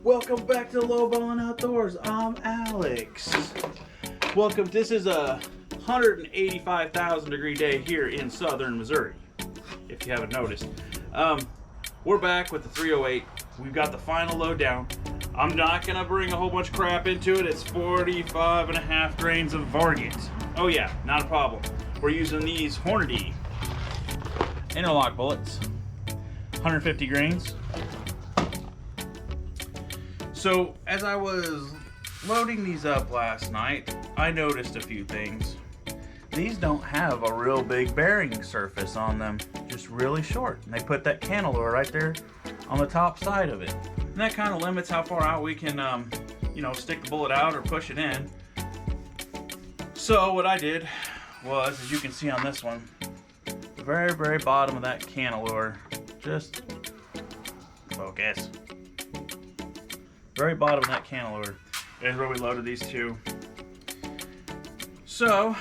Welcome back to Lowballing Outdoors. I'm Alex. Welcome. This is a 185,000 degree day here in southern Missouri, if you haven't noticed. We're back with the 308. We've got the final load down. I'm not going to bring a whole bunch of crap into it. It's 45.5 grains of Varget. Oh yeah, not a problem. We're using these Hornady interlock bullets. 150 grains. So as I was loading these up last night, I noticed a few things. These don't have a real big bearing surface on them, just really short. And they put that cantilever right there on the top side of it. And that kind of limits how far out we can, stick the bullet out or push it in. So what I did was, as you can see on this one, the very, very bottom of that cantilever, just focus. Very bottom of that cantilever is where we loaded these two. So,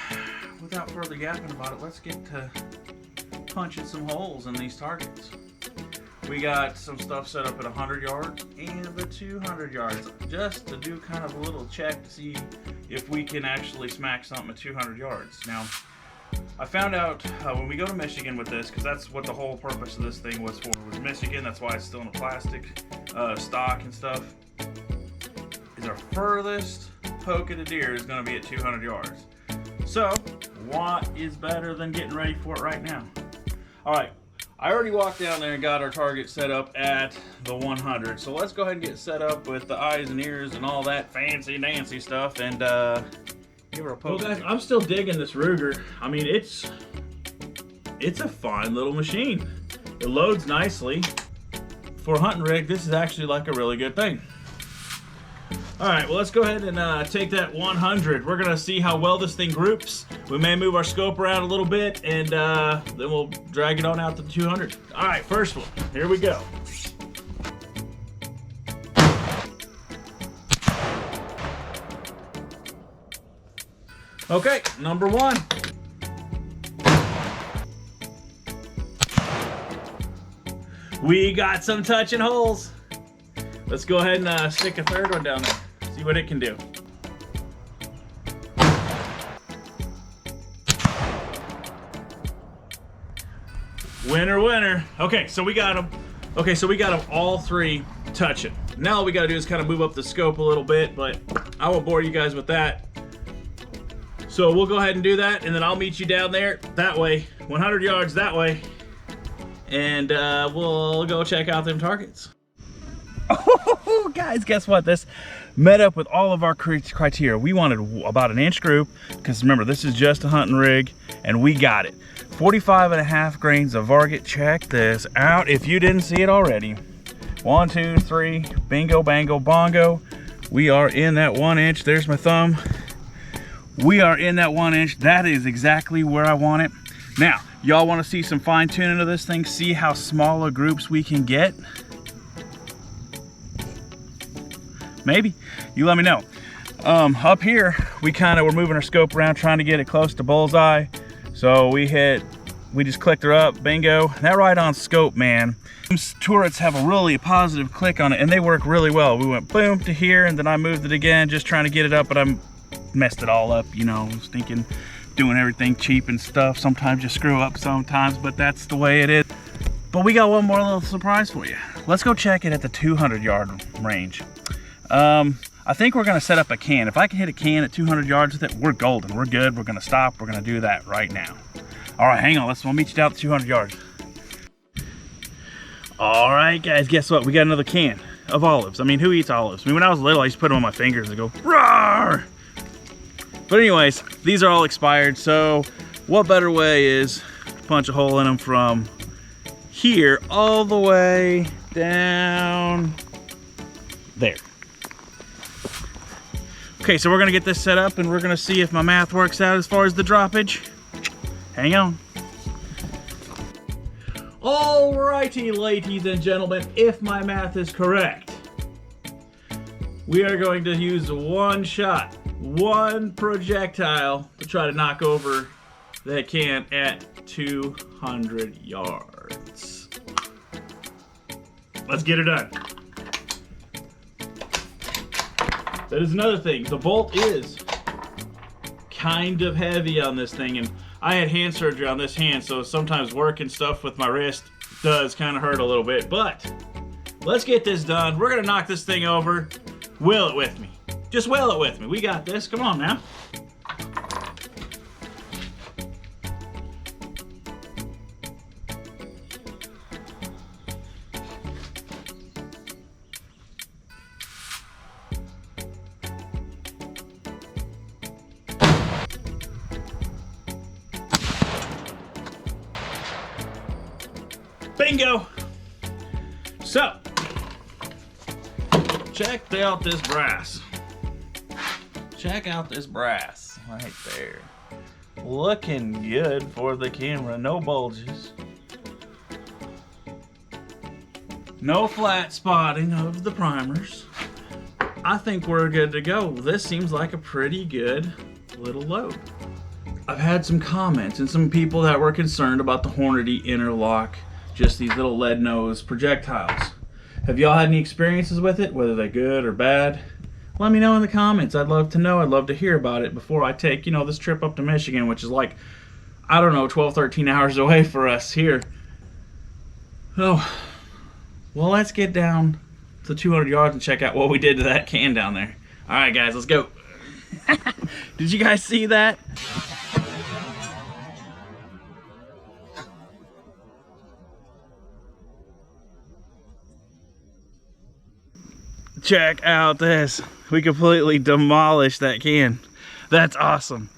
without further yapping about it, let's get to punching some holes in these targets. We got some stuff set up at 100 yards and the 200 yards, just to do kind of a little check to see if we can actually smack something at 200 yards. Now, I found out when we go to Michigan with this, because that's what the whole purpose of this thing was for, was Michigan. That's why it's still in a plastic stock and stuff. Is our furthest poke at a deer is going to be at 200 yards. So, what is better than getting ready for it right now? Alright, I already walked down there and got our target set up at the 100. So let's go ahead and get set up with the eyes and ears and all that fancy dancy stuff and give her a poke. Well guys, I'm still digging this Ruger. I mean, it's a fine little machine. It loads nicely. For a hunting rig, this is actually like a really good thing. Alright, well let's go ahead and take that 100. We're going to see how well this thing groups. We may move our scope around a little bit and then we'll drag it on out to the 200. Alright, first one. Here we go. Okay, number one. We got some touching holes. Let's go ahead and stick a third one down there. See what it can do. Winner, winner. Okay, so we got them. Okay, so we got them all three touching. Now all we gotta do is kind of move up the scope a little bit, but I won't bore you guys with that. So we'll go ahead and do that, and then I'll meet you down there that way, 100 yards that way, and we'll go check out them targets. Oh, guys, guess what? This met up with all of our criteria. We wanted about an inch group, because remember, this is just a hunting rig, and we got it. 45.5 grains of Varget. Check this out if you didn't see it already. 1, 2, 3, bingo, bango, bongo. We are in that 1 inch. There's my thumb. We are in that 1 inch. That is exactly where I want it. Now, y'all want to see some fine tuning of this thing? See how small of groups we can get? Maybe. You let me know. Up here, we were moving our scope around trying to get it close to bullseye. So we just clicked her up, bingo. That right on scope, man. These turrets have a really positive click on it and they work really well. We went boom to here and then I moved it again, just trying to get it up, but I messed it all up, I was thinking doing everything cheap and stuff. Sometimes you screw up sometimes, but that's the way it is. But we got one more little surprise for you. Let's go check it at the 200 yard range. I think we're gonna set up a can. If I can hit a can at 200 yards with it, we're golden. We're good. We're gonna stop. We're gonna do that right now. All right, hang on. We'll meet you down at 200 yards. All right, guys, guess what? We got another can of olives. I mean, who eats olives? I mean, when I was little, I used to put them on my fingers and go, roar! But anyways, these are all expired. So what better way is to punch a hole in them from here all the way down there. Okay, so we're gonna get this set up and we're gonna see if my math works out as far as the droppage. Hang on. Alrighty, ladies and gentlemen, if my math is correct, we are going to use one shot, one projectile to try to knock over that can at 200 yards. Let's get it done. That is another thing. The bolt is kind of heavy on this thing, and I had hand surgery on this hand, so sometimes working stuff with my wrist does kind of hurt a little bit. But let's get this done. We're gonna knock this thing over. Will it with me. Just will it with me. We got this. Come on now. Bingo! So, check out this brass. Check out this brass right there. Looking good for the camera. No bulges. No flat spotting of the primers. I think we're good to go. This seems like a pretty good little load. I've had some comments and some people that were concerned about the Hornady interlock, just these little lead nose projectiles. Have y'all had any experiences with it, whether they're good or bad? Let me know in the comments. I'd love to know. I'd love to hear about it before I take, this trip up to Michigan, which is like, I don't know, 12, 13 hours away for us here. Oh, well, let's get down to 200 yards and check out what we did to that can down there. All right, guys, let's go. Did you guys see that? Check out this. We completely demolished that can. That's awesome.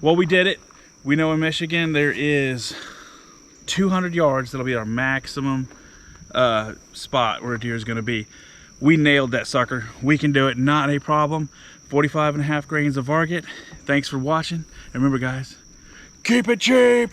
Well, we did it. We know in Michigan there is 200 yards. That'll be our maximum spot where a deer is going to be. We nailed that sucker. We can do it. Not a problem. 45.5 grains of Varget. Thanks for watching. And remember, guys, keep it cheap.